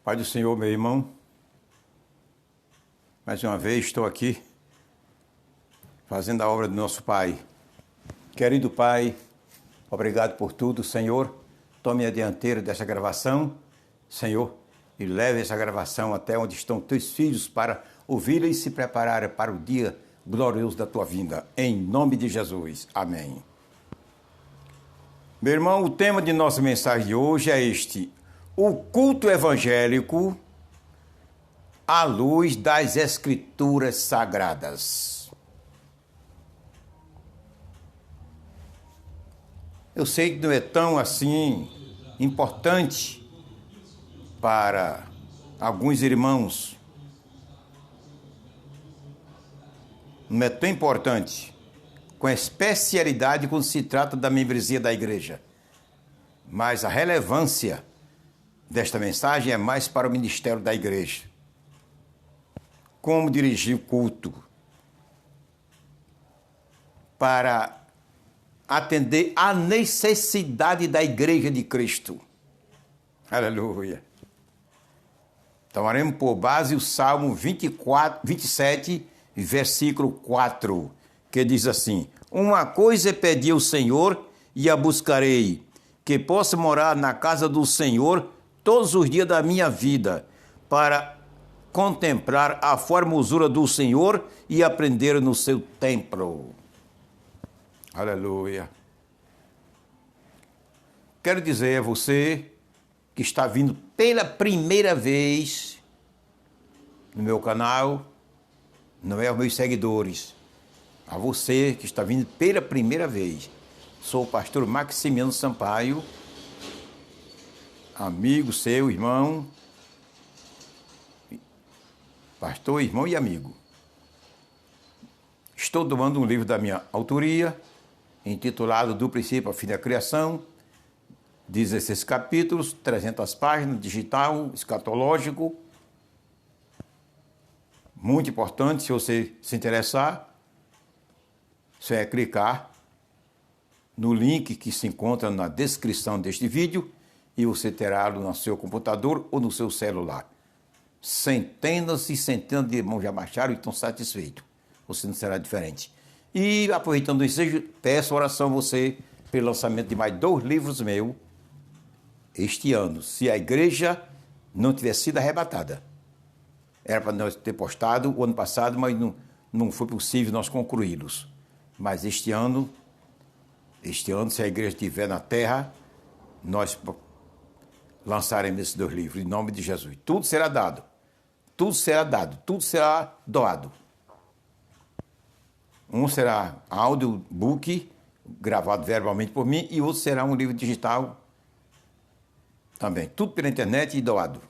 Pai do Senhor, meu irmão, mais uma vez estou aqui fazendo a obra do nosso Pai. Querido Pai, obrigado por tudo, Senhor. Tome a dianteira dessa gravação, Senhor, e leve essa gravação até onde estão teus filhos para ouvi-la e se prepararem para o dia glorioso da tua vinda. Em nome de Jesus. Amém. Meu irmão, o tema de nossa mensagem de hoje é este: o culto evangélico à luz das Escrituras Sagradas. Eu sei que não é tão assim importante para alguns irmãos. Não é tão importante, com especialidade quando se trata da membresia da igreja. Mas a relevância desta mensagem é mais para o ministério da igreja. Como dirigir o culto para atender à necessidade da igreja de Cristo. Aleluia. Tomaremos por base o Salmo 27, versículo 4, que diz assim: uma coisa pedi ao Senhor e a buscarei, que possa morar na casa do Senhor todos os dias da minha vida, para contemplar a formosura do Senhor e aprender no seu templo. Aleluia. Quero dizer a você que está vindo pela primeira vez no meu canal, não é aos meus seguidores, a você que está vindo pela primeira vez. Sou o pastor Maximiano Sampaio, amigo seu, irmão, pastor, irmão e amigo. Estou tomando um livro da minha autoria, intitulado Do Princípio ao Fim da Criação, 16 capítulos, 300 páginas, digital, escatológico. Muito importante, se você se interessar, você vai clicar no link que se encontra na descrição deste vídeo e você terá no seu computador ou no seu celular. Centenas e centenas de irmãos já baixaram e estão satisfeitos. Você não será diferente. E aproveitando isso, peço oração a você pelo lançamento de mais 2 livros meus este ano, se a igreja não tivesse sido arrebatada. Era para nós ter postado o ano passado, mas não foi possível nós concluí-los. Mas este ano, se a igreja estiver na terra, nós lançaremos esses 2 livros, em nome de Jesus. Tudo será dado, tudo será dado, tudo será doado. Um será audiobook, gravado verbalmente por mim, e outro será um livro digital também. Tudo pela internet e doado.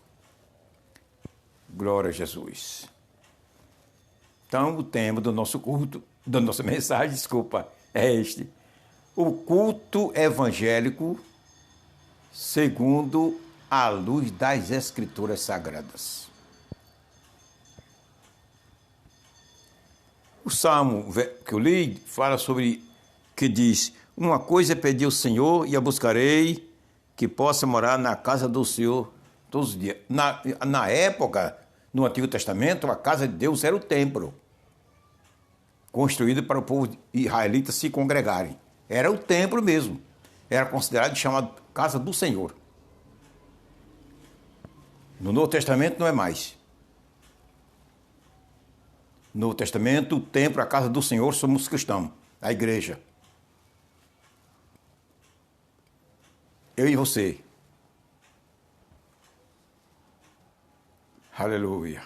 Glória a Jesus. Então, o tema do nosso culto, da nossa mensagem, é este: o culto evangélico segundo a luz das Escrituras Sagradas. O Salmo que eu li fala sobre, que diz: uma coisa pedi ao Senhor e a buscarei, que possa morar na casa do Senhor todos os dias. Na época, no Antigo Testamento, a casa de Deus era o templo, construído para o povo israelita se congregarem. Era o templo mesmo. Era considerado, chamado casa do Senhor. No Novo Testamento não é mais. No Novo Testamento, o templo, a casa do Senhor, somos cristãos, a igreja. Eu e você. Aleluia.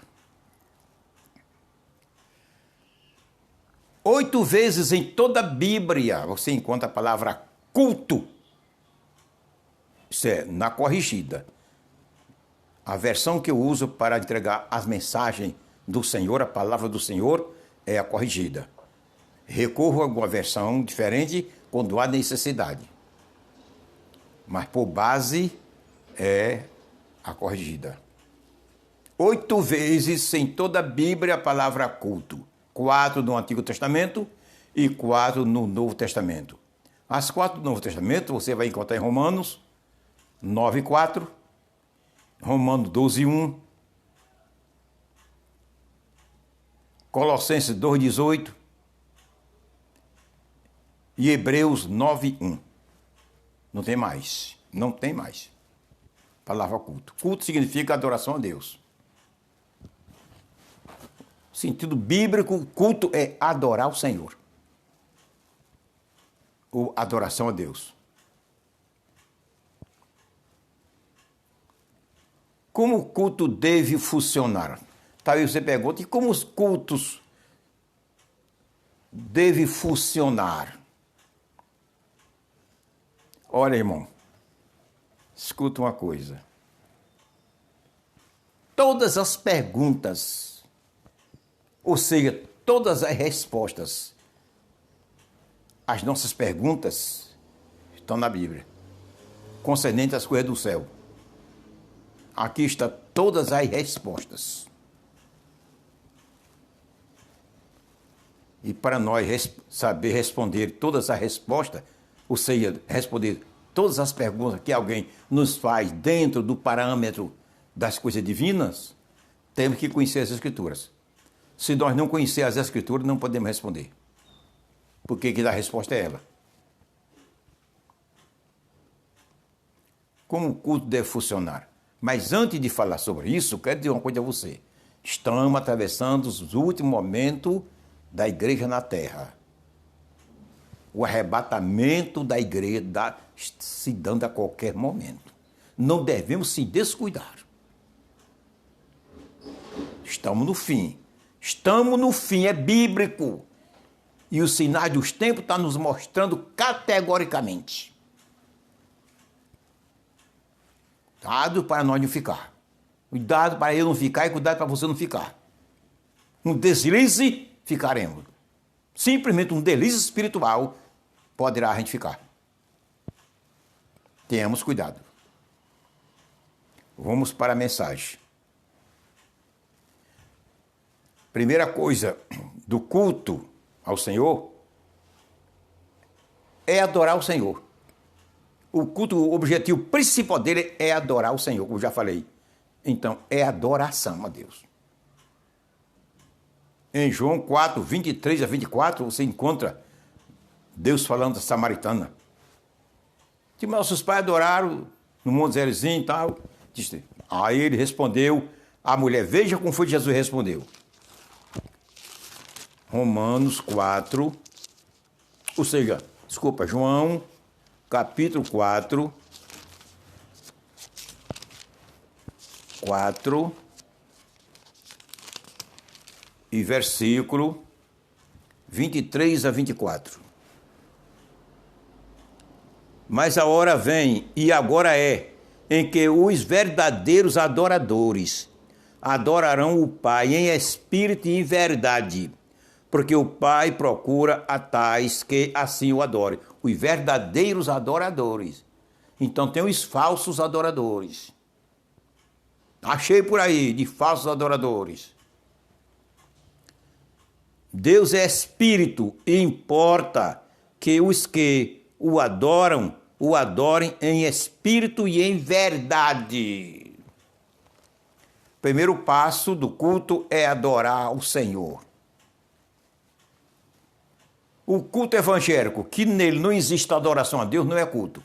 8 vezes em toda a Bíblia você encontra a palavra culto. Isso é na corrigida. A versão que eu uso para entregar as mensagens do Senhor, a palavra do Senhor, é a corrigida. Recorro a alguma versão diferente quando há necessidade. Mas por base é a corrigida. 8 vezes em toda a Bíblia a palavra culto. 4 no Antigo Testamento e 4 no Novo Testamento. As 4 do Novo Testamento você vai encontrar em Romanos 9:4, Romanos 12:1, Colossenses 2:18 e Hebreus 9:1. Não tem mais. Não tem mais. Palavra culto. Culto significa adoração a Deus. Sentido bíblico, culto é adorar o Senhor. Ou adoração a Deus. Como o culto deve funcionar? Talvez você pergunte, e como os cultos devem funcionar? Olha, irmão, escuta uma coisa. Todas as perguntas, ou seja, todas as respostas às nossas perguntas estão na Bíblia, concernente às coisas do céu. Aqui estão todas as respostas. E para nós saber responder todas as respostas, ou seja, responder todas as perguntas que alguém nos faz dentro do parâmetro das coisas divinas, temos que conhecer as Escrituras. Se nós não conhecermos as Escrituras, não podemos responder. Porque que a resposta é ela. Como o culto deve funcionar? Mas antes de falar sobre isso, quero dizer uma coisa a você. Estamos atravessando os últimos momentos da igreja na terra. O arrebatamento da igreja se dando a qualquer momento. Não devemos se descuidar. Estamos no fim. Estamos no fim, é bíblico. E os sinais dos tempos estão nos mostrando categoricamente. Cuidado para nós não ficar. Cuidado para eu não ficar e cuidado para você não ficar. Um deslize, ficaremos. Simplesmente um deslize espiritual poderá a gente ficar. Tenhamos cuidado. Vamos para a mensagem. Primeira coisa do culto ao Senhor é adorar o Senhor. O culto, o objetivo principal dele é adorar o Senhor, como eu já falei. Então, é adoração a Deus. Em João 4, 23 a 24, você encontra Deus falando da samaritana. Que nossos pais adoraram no Monte Gerizim e tal. Aí ele respondeu, a mulher, veja como foi que Jesus respondeu. Romanos 4, ou seja, João, capítulo 4, e versículo 23 a 24. Mas a hora vem, e agora é, em que os verdadeiros adoradores adorarão o Pai em espírito e em verdade, porque o Pai procura a tais que assim o adorem. Os verdadeiros adoradores. Então tem os falsos adoradores. Achei por aí de falsos adoradores. Deus é espírito e importa que os que o adorem em espírito e em verdade. Primeiro passo do culto é adorar o Senhor. O culto evangélico, que nele não existe adoração a Deus, não é culto.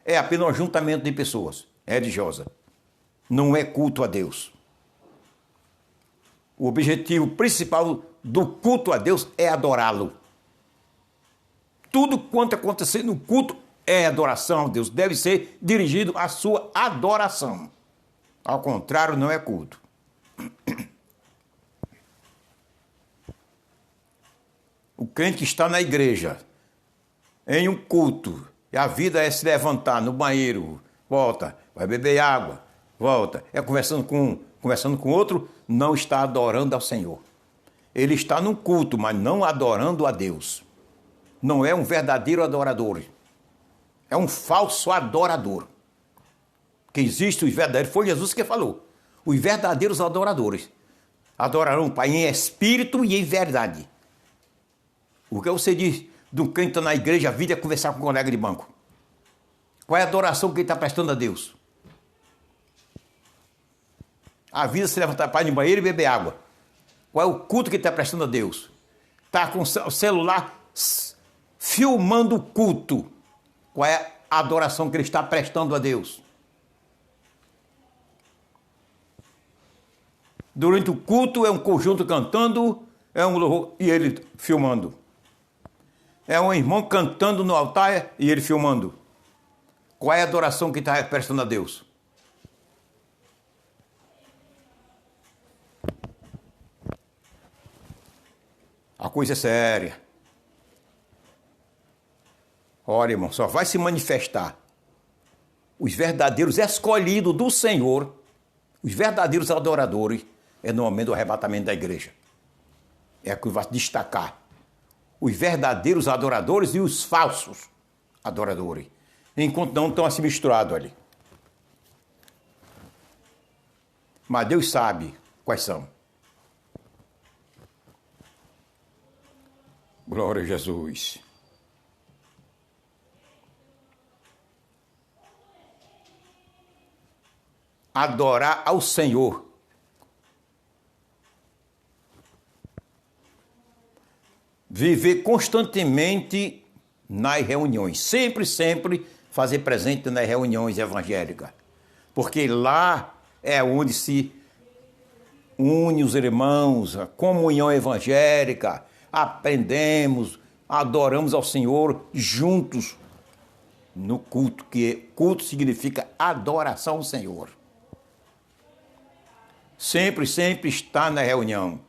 É apenas um ajuntamento de pessoas religiosas. Não é culto a Deus. O objetivo principal do culto a Deus é adorá-lo. Tudo quanto acontecer no culto é adoração a Deus. Deve ser dirigido à sua adoração. Ao contrário, não é culto. O crente que está na igreja, em um culto, e a vida é se levantar no banheiro, volta, vai beber água, volta, é conversando com outro, não está adorando ao Senhor. Ele está num culto, mas não adorando a Deus. Não é um verdadeiro adorador. É um falso adorador. Que existe os verdadeiros, foi Jesus que falou. Os verdadeiros adoradores adorarão o Pai em espírito e em verdade. O que você diz de um crente que está na igreja, a vida é conversar com um colega de banco? Qual é a adoração que ele está prestando a Deus? A vida é se levantar para ir no banheiro e beber água. Qual é o culto que está prestando a Deus? Está com o celular filmando o culto. Qual é a adoração que ele está prestando a Deus? Durante o culto é um conjunto cantando, é um louvor e ele filmando. É um irmão cantando no altar e ele filmando. Qual é a adoração que está prestando a Deus? A coisa é séria. Olha, irmão, só vai se manifestar os verdadeiros escolhidos do Senhor, os verdadeiros adoradores, é no momento do arrebatamento da igreja. É que vai se destacar os verdadeiros adoradores e os falsos adoradores, enquanto não estão assim misturados ali. Mas Deus sabe quais são. Glória a Jesus. Adorar ao Senhor. Viver constantemente nas reuniões. Sempre, sempre fazer presente nas reuniões evangélicas. Porque lá é onde se une os irmãos, a comunhão evangélica, aprendemos, adoramos ao Senhor juntos no culto, que culto significa adoração ao Senhor. Sempre, sempre está na reunião.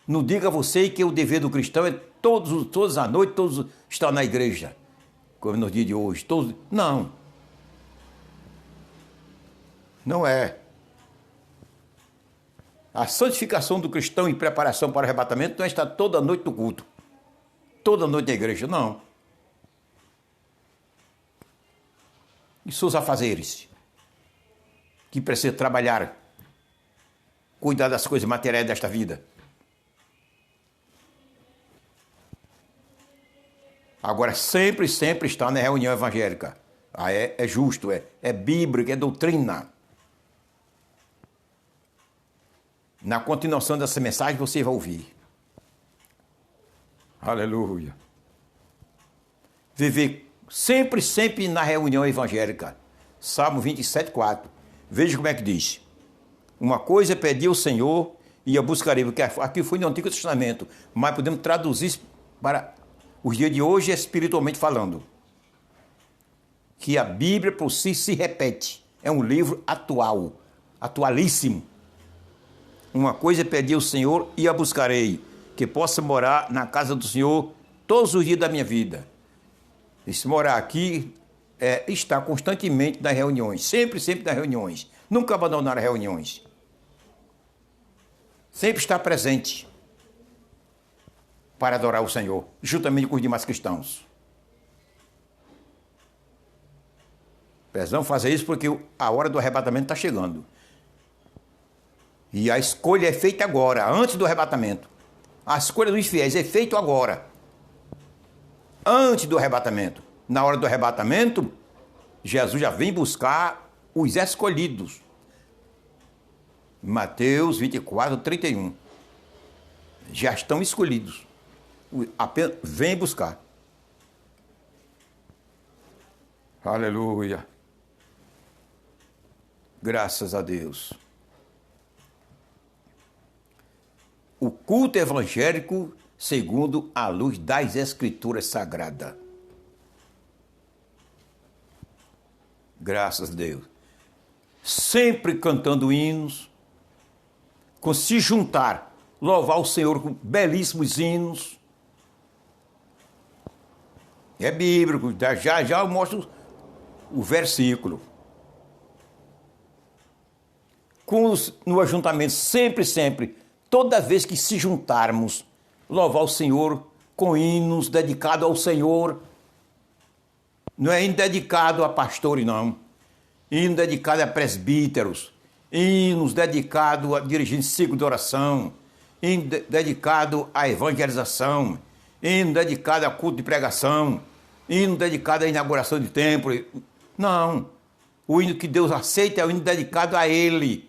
Não diga você que o dever do cristão é todas as noites, todos estão na igreja, como no dia de hoje. Todos, não. Não é. A santificação do cristão em preparação para o arrebatamento não é estar toda noite no culto, toda noite na igreja, não. E seus afazeres, que precisa trabalhar, cuidar das coisas materiais desta vida. Agora, sempre, sempre está na reunião evangélica. É justo, é bíblico, é doutrina. Na continuação dessa mensagem você vai ouvir. Aleluia. Viver sempre, sempre na reunião evangélica. Salmo 27, 4. Veja como é que diz. Uma coisa é pedir ao Senhor e eu buscarei, porque aqui foi no Antigo Testamento, mas podemos traduzir isso para os dias de hoje, espiritualmente falando. Que a Bíblia por si se repete. É um livro atual, atualíssimo. Uma coisa é pedir ao Senhor e a buscarei, que possa morar na casa do Senhor todos os dias da minha vida. E se morar aqui, está constantemente nas reuniões, sempre, sempre nas reuniões. Nunca abandonar as reuniões. Sempre estar presente para adorar o Senhor, juntamente com os demais cristãos. Precisamos fazer isso porque a hora do arrebatamento está chegando. E a escolha é feita agora, antes do arrebatamento. A escolha dos fiéis é feita agora, antes do arrebatamento. Na hora do arrebatamento, Jesus já vem buscar os escolhidos. Mateus 24, 31. Já estão escolhidos. Apenas vem buscar. Aleluia. Graças a Deus. O culto evangélico segundo a luz das Escrituras Sagradas. Graças a Deus. Sempre cantando hinos, com se juntar, louvar o Senhor com belíssimos hinos. É bíblico, já eu mostro o versículo. No ajuntamento, sempre, sempre, toda vez que se juntarmos, louvar o Senhor com hinos dedicados ao Senhor. Não é hino dedicado a pastores, não. Hino dedicado a presbíteros. Hinos dedicados a dirigir ciclo de oração. Hino dedicado à evangelização. Hino dedicado a culto de pregação. Hino dedicado à inauguração de templo. Não. O hino que Deus aceita é o hino dedicado a Ele.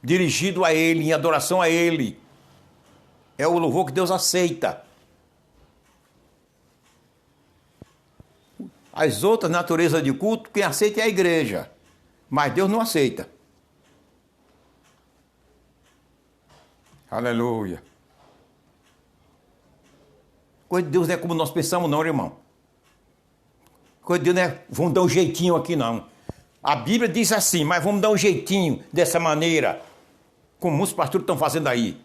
dirigido a Ele, em adoração a Ele. É o louvor que Deus aceita. As outras naturezas de culto, quem aceita é a igreja. Mas Deus não aceita. Aleluia. Coisa de Deus não é como nós pensamos não, irmão. Coisa de Deus não é, vamos dar um jeitinho aqui não. A Bíblia diz assim, mas vamos dar um jeitinho dessa maneira. Como muitos pastores estão fazendo aí.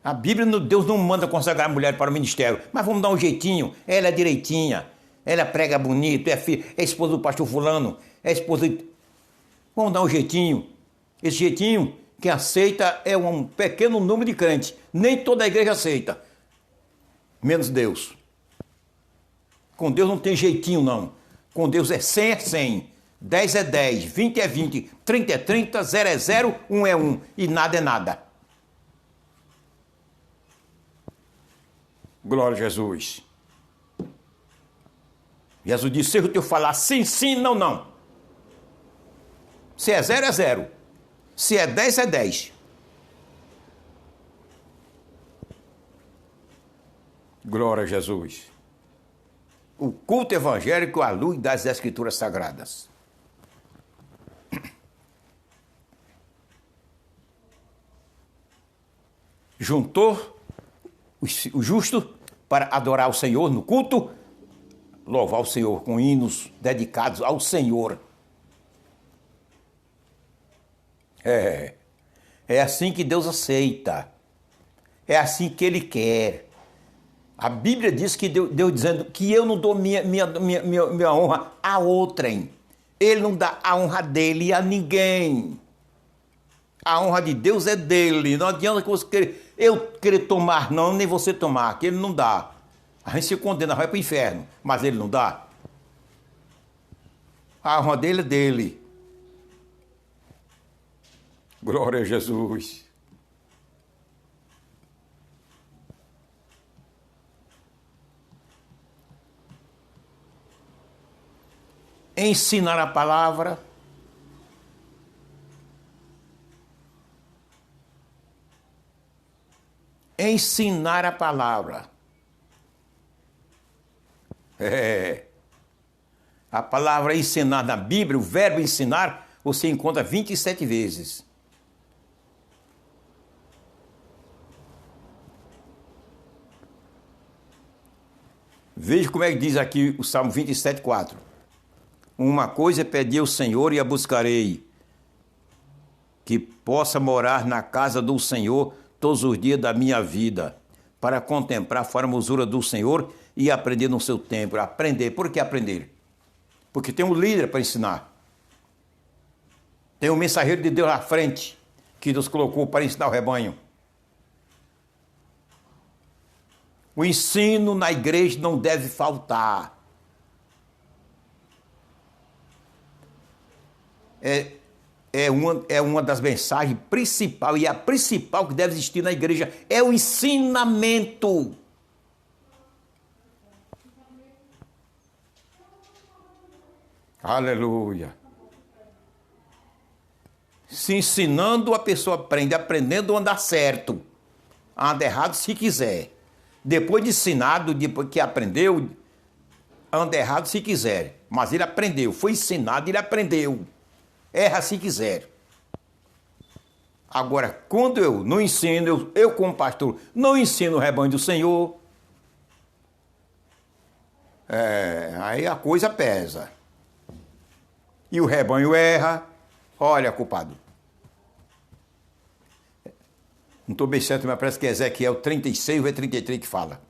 A Bíblia, Deus não manda consagrar a mulher para o ministério, mas vamos dar um jeitinho. Ela é direitinha, ela prega bonito, é esposa do pastor fulano, é esposa... Vamos dar um jeitinho. Esse jeitinho, quem aceita é um pequeno número de crentes. Nem toda a igreja aceita. Menos Deus. Com Deus não tem jeitinho, não. Com Deus é 100 é 100, 10 é 10, 20 é 20, 30 é 30, 0 é 0, 1 é 1 e nada é nada. Glória a Jesus. Jesus disse, se eu te falar sim, sim, não, não. Se é 0, é 0. Se é 10, é 10. Glória a Jesus. O culto evangélico à luz das Escrituras Sagradas. Juntou o justo para adorar o Senhor no culto, louvar o Senhor com hinos dedicados ao Senhor. É assim que Deus aceita. É assim que Ele quer. A Bíblia diz que Deus dizendo que eu não dou minha honra a outrem. Ele não dá a honra dele a ninguém. A honra de Deus é dele. Não adianta que eu querer tomar, não, nem você tomar, que ele não dá. A gente se condena, vai para o inferno, mas ele não dá. A honra dele é dele. Glória a Jesus. Ensinar a palavra. Ensinar a palavra. A palavra ensinar na Bíblia, o verbo ensinar, você encontra 27 vezes. Veja como é que diz aqui o Salmo 27, 4. Uma coisa pedi ao Senhor e a buscarei, que possa morar na casa do Senhor todos os dias da minha vida, para contemplar a formosura do Senhor e aprender no seu templo. Aprender. Por que aprender? Porque tem um líder para ensinar. Tem um mensageiro de Deus à frente, que Deus colocou para ensinar o rebanho. O ensino na igreja não deve faltar. É uma das mensagens principais, e a principal que deve existir na igreja é o ensinamento. Aleluia. Se ensinando, a pessoa aprende, aprendendo a andar certo, a andar errado se quiser. Depois de ensinado, depois que aprendeu, anda errado se quiser. Mas ele aprendeu, foi ensinado, ele aprendeu. Erra se quiser. Agora, quando eu não ensino, eu como pastor, não ensino o rebanho do Senhor, aí a coisa pesa. E o rebanho erra. Olha, culpado. Não estou bem certo, mas parece que é Ezequiel 36 ou é 33 que fala.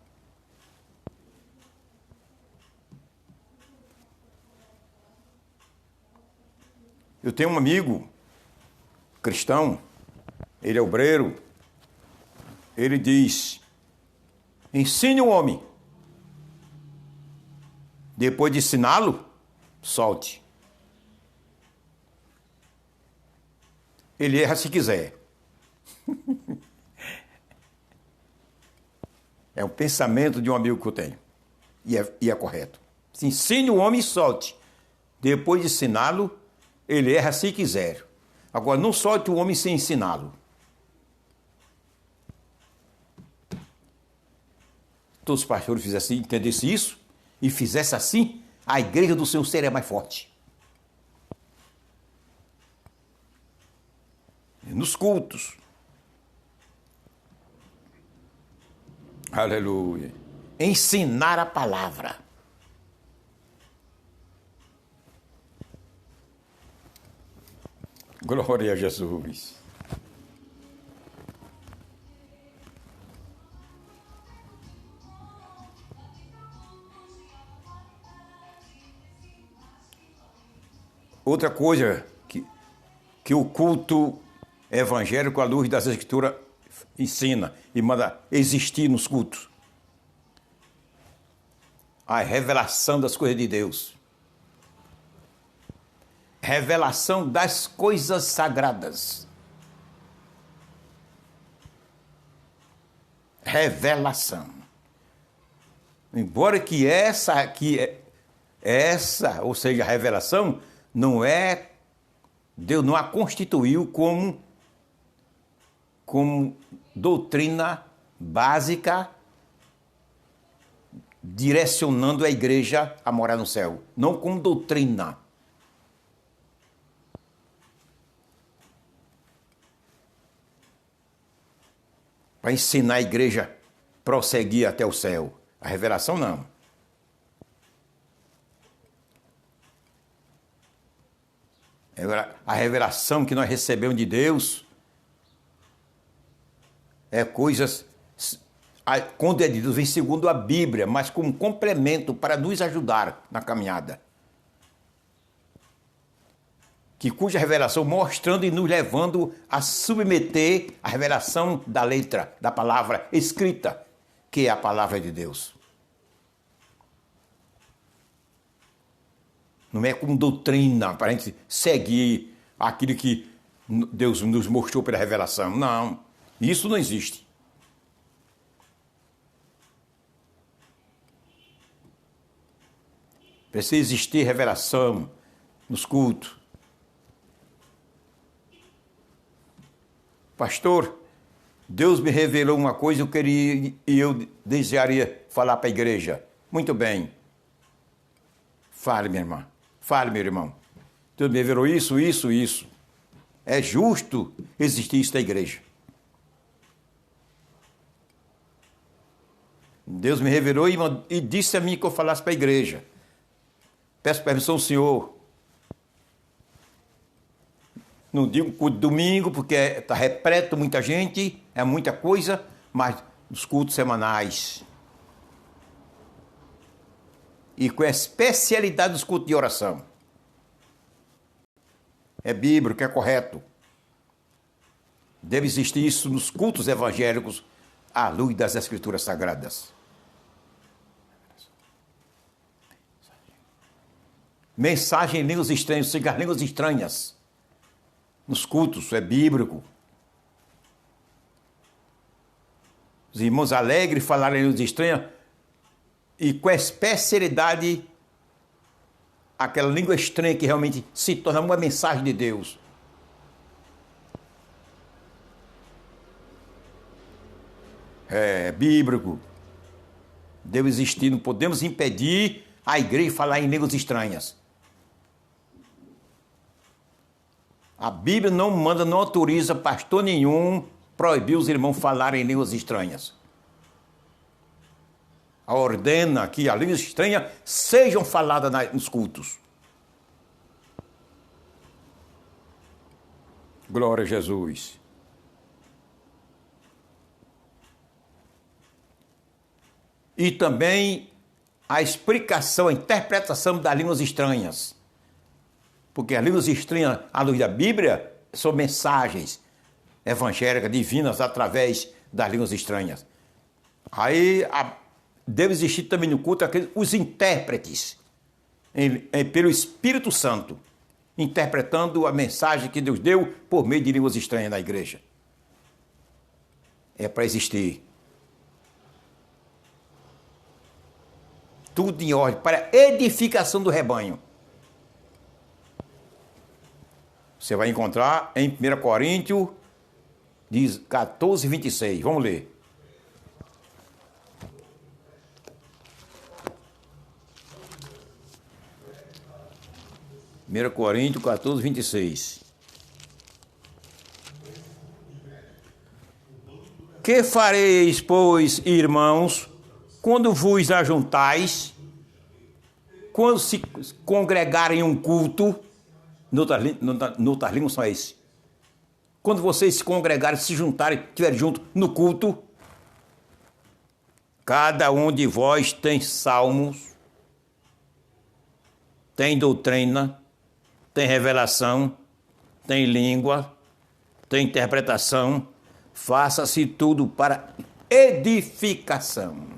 Eu tenho um amigo cristão, ele é obreiro, ele diz, ensine o homem, depois de ensiná-lo, solte. Ele erra se quiser. É um pensamento de um amigo que eu tenho, e é correto. Se ensine o homem e solte, depois de ensiná-lo, ele erra se quiser. Agora, não solte o homem sem ensiná-lo. Todos os pastores fizessem, entendessem isso e fizessem assim, a igreja do Senhor seria mais forte. Nos cultos. Aleluia. Ensinar a palavra. Glória a Jesus. Outra coisa que o culto evangélico à luz das Escrituras ensina e manda existir nos cultos. A revelação das coisas de Deus. Revelação das coisas sagradas. Revelação. Embora que essa, ou seja, a revelação, não é, Deus não a constituiu como doutrina básica direcionando a igreja a morar no céu. Não como doutrina. Para ensinar a igreja a prosseguir até o céu. A revelação não. A revelação que nós recebemos de Deus é coisas, quando é de Deus, vem segundo a Bíblia, mas como complemento para nos ajudar na caminhada. Cuja revelação mostrando e nos levando a submeter a revelação da letra, da palavra escrita, que é a palavra de Deus. Não é como doutrina para a gente seguir aquilo que Deus nos mostrou pela revelação. Não, isso não existe. Precisa existir revelação nos cultos. Pastor, Deus me revelou uma coisa e eu desejaria falar para a igreja. Muito bem. Fale, minha irmã. Fale, meu irmão. Deus me revelou isso. É justo existir isso na igreja. Deus me revelou e disse a mim que eu falasse para a igreja. Peço permissão ao Senhor. Não digo domingo, porque está repleto muita gente, é muita coisa, mas nos cultos semanais. E com a especialidade dos cultos de oração. É bíblico, é correto. Deve existir isso nos cultos evangélicos à luz das Escrituras Sagradas. Mensagem em línguas estranhas, ou seja, línguas estranhas. Nos cultos, é bíblico. Os irmãos alegres falaram em línguas estranhas e com a especialidade, aquela língua estranha que realmente se torna uma mensagem de Deus. É bíblico. Deve existir, não podemos impedir a igreja de falar em línguas estranhas. A Bíblia não manda, não autoriza pastor nenhum proibir os irmãos falarem em línguas estranhas. Ordena que as línguas estranhas sejam faladas nos cultos. Glória a Jesus. E também a explicação, a interpretação das línguas estranhas. Porque as línguas estranhas, à luz da Bíblia, são mensagens evangélicas, divinas, através das línguas estranhas. Aí deve existir também no culto os intérpretes, pelo Espírito Santo, interpretando a mensagem que Deus deu por meio de línguas estranhas na igreja. É para existir. Tudo em ordem, para edificação do rebanho. Você vai encontrar em 1 Coríntios 14, 26. Vamos ler. Primeira Coríntios 14, 26. Que fareis, pois, irmãos, quando vos ajuntais, quando se congregarem em um culto, noutra língua só esse. Quando vocês se congregarem, se juntarem, estiverem juntos no culto, cada um de vós tem salmos, tem doutrina, tem revelação, tem língua, tem interpretação. Faça-se tudo para edificação.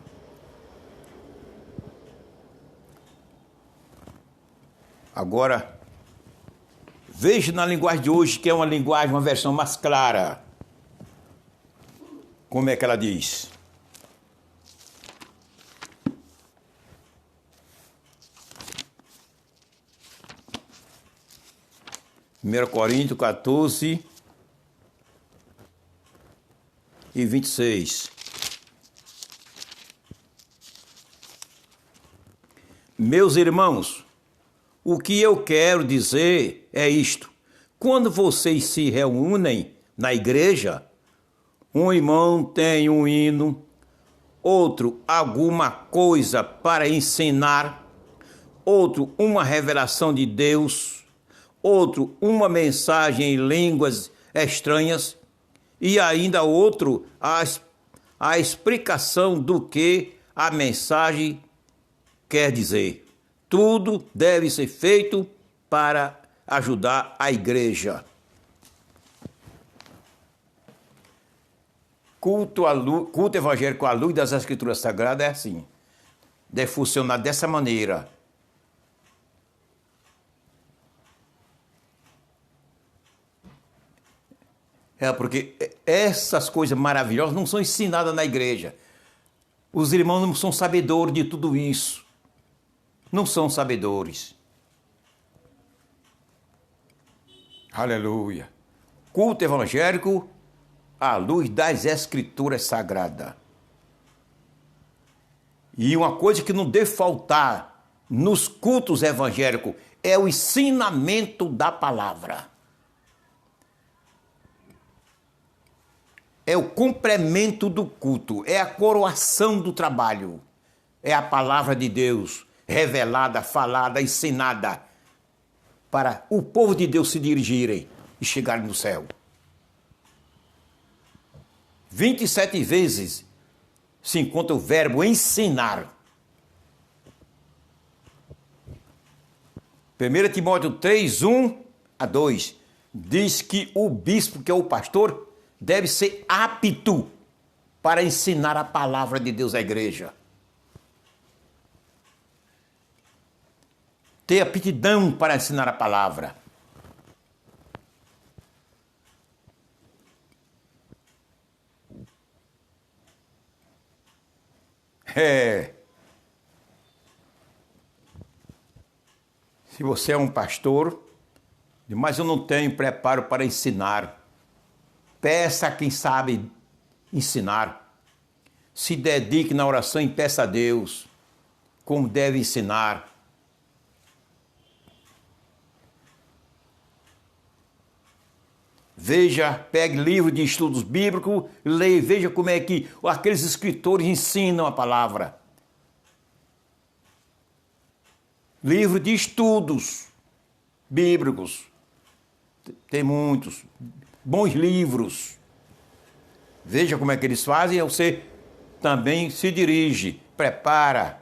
Agora, veja na linguagem de hoje, que é uma linguagem, uma versão mais clara. Como é que ela diz? Primeira Coríntios 14 e 26. Meus irmãos, o que eu quero dizer é isto. Quando vocês se reúnem na igreja, um irmão tem um hino, outro alguma coisa para ensinar, outro uma revelação de Deus, outro uma mensagem em línguas estranhas e ainda outro a explicação do que a mensagem quer dizer. Tudo deve ser feito para ajudar a igreja. Culto evangélico à luz das Escrituras Sagradas é assim. Deve funcionar dessa maneira. Porque essas coisas maravilhosas não são ensinadas na igreja. Os irmãos não são sabedores de tudo isso. Não são sabedores. Aleluia. Culto evangélico à luz das Escrituras Sagradas. E uma coisa que não deve faltar nos cultos evangélicos é o ensinamento da palavra. É o complemento do culto, é a coroação do trabalho. É a palavra de Deus revelada, falada, ensinada para o povo de Deus se dirigirem e chegarem no céu. 27 vezes se encontra o verbo ensinar. 1 Timóteo 3, 1 a 2 diz que o bispo, que é o pastor, deve ser apto para ensinar a palavra de Deus à igreja. Ter aptidão para ensinar a palavra. Se você é um pastor, mas eu não tenho preparo para ensinar, peça a quem sabe ensinar. Se dedique na oração e peça a Deus como deve ensinar. Veja, pegue livro de estudos bíblicos, leia, veja como é que aqueles escritores ensinam a palavra. Livro de estudos bíblicos. Tem muitos. Bons livros. Veja como é que eles fazem, e você também se dirige, prepara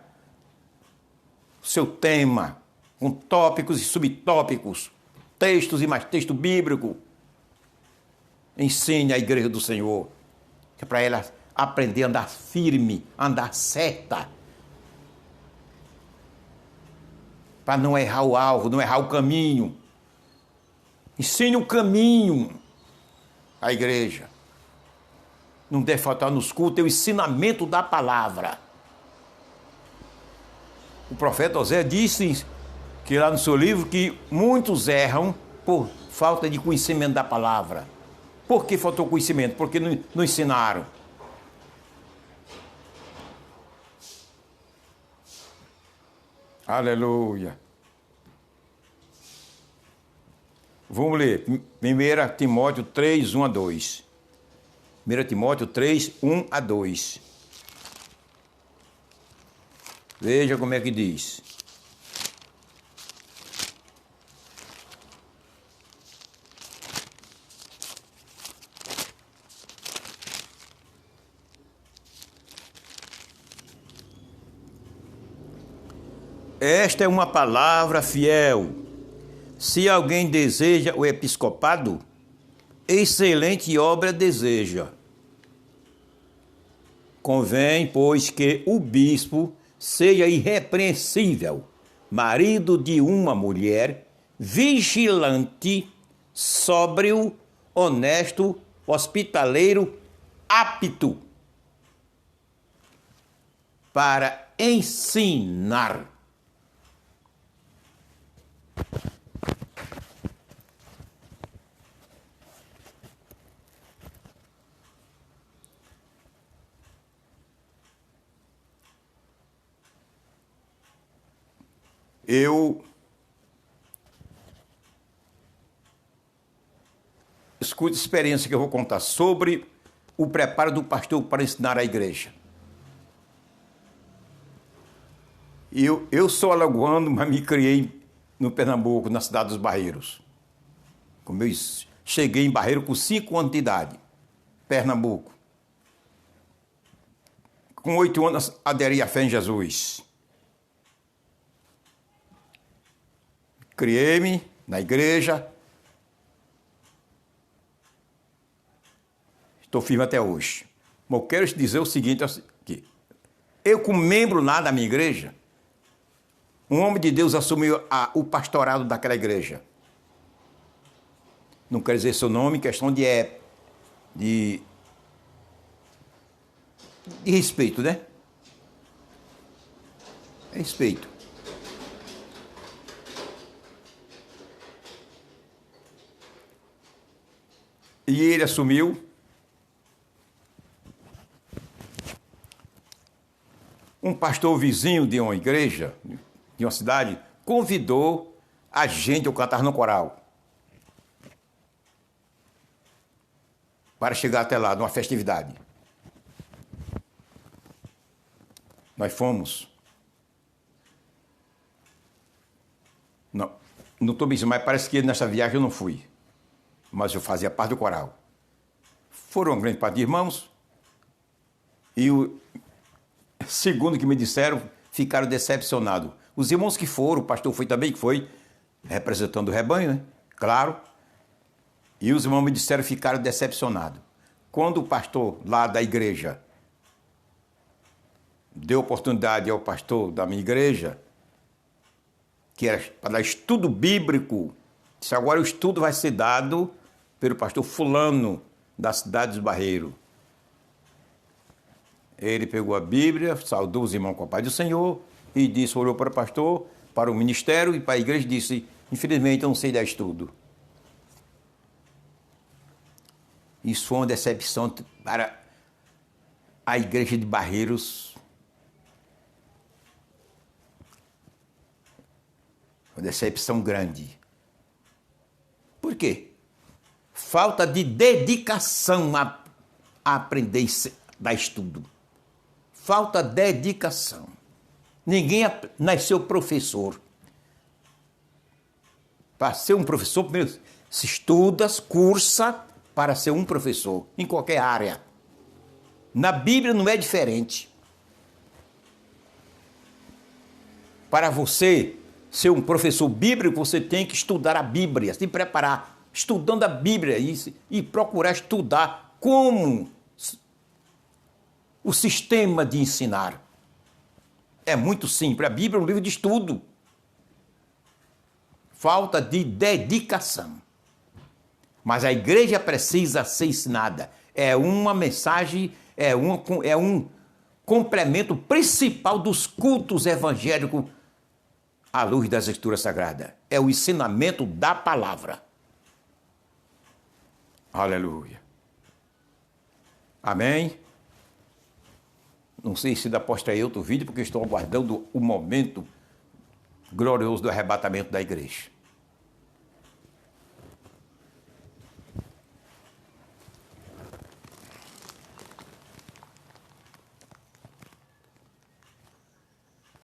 o seu tema, com tópicos e subtópicos, textos e mais texto bíblico. Ensine a igreja do Senhor, que é para ela aprender a andar firme, andar certa, para não errar o alvo, não errar o caminho. Ensine o caminho à igreja. Não deve faltar nos cultos o ensinamento da palavra. O profeta Osés disse que lá no seu livro que muitos erram por falta de conhecimento da palavra. Por que faltou conhecimento? Porque não ensinaram. Aleluia. Vamos ler 1 Timóteo 3, 1 a 2. 1 Timóteo 3, 1 a 2. Veja como é que diz. Esta é uma palavra fiel. Se alguém deseja o episcopado, excelente obra deseja. Convém, pois, que o bispo seja irrepreensível, marido de uma mulher, vigilante, sóbrio, honesto, hospitaleiro, apto para ensinar. Escute a experiência que eu vou contar sobre o preparo do pastor para ensinar a igreja. Eu sou alagoano, mas me criei no Pernambuco, na cidade dos Barreiros. Como eu cheguei em Barreiro com 5 anos de idade, Pernambuco. Com 8 anos, aderi à fé em Jesus. Criei-me na igreja. Estou firme até hoje. Mas eu quero te dizer o seguinte, aqui. Eu, como membro lá da minha igreja, um homem de Deus assumiu o pastorado daquela igreja. Não quero dizer seu nome, questão de respeito, né? Respeito. E ele assumiu. Um pastor vizinho de uma igreja, de uma cidade, convidou a gente a cantar no coral. Para chegar até lá, numa festividade. Nós fomos. Não estou me dizendo, mas parece que nessa viagem eu não fui. Mas eu fazia parte do coral. Foram uma grande parte de irmãos. E segundo que me disseram, ficaram decepcionados. Os irmãos que foram, o pastor foi também, que foi representando o rebanho, né? Claro. E os irmãos me disseram, ficaram decepcionados. Quando o pastor lá da igreja deu oportunidade ao pastor da minha igreja, que era para dar estudo bíblico, disse, agora o estudo vai ser dado pelo pastor fulano, da cidade dos Barreiros. Ele pegou a Bíblia, saudou os irmãos com a paz do Senhor e disse, olhou para o pastor, para o ministério e para a igreja e disse, infelizmente eu não sei dar estudo. Isso foi uma decepção para a igreja de Barreiros. Uma decepção grande. Por quê? Falta de dedicação a aprender a dar estudo. Falta dedicação. Ninguém nasceu professor. Para ser um professor, primeiro se estuda, cursa para ser um professor, em qualquer área. Na Bíblia não é diferente. Para você ser um professor bíblico, você tem que estudar a Bíblia, se preparar, estudando a Bíblia e procurar estudar como o sistema de ensinar. É muito simples. A Bíblia é um livro de estudo. Falta de dedicação. Mas a igreja precisa ser ensinada. É uma mensagem, é um complemento principal dos cultos evangélicos à luz das Escrituras Sagradas. É o ensinamento da palavra. Aleluia. Amém? Não sei se ainda postrei outro vídeo, porque estou aguardando o momento glorioso do arrebatamento da igreja.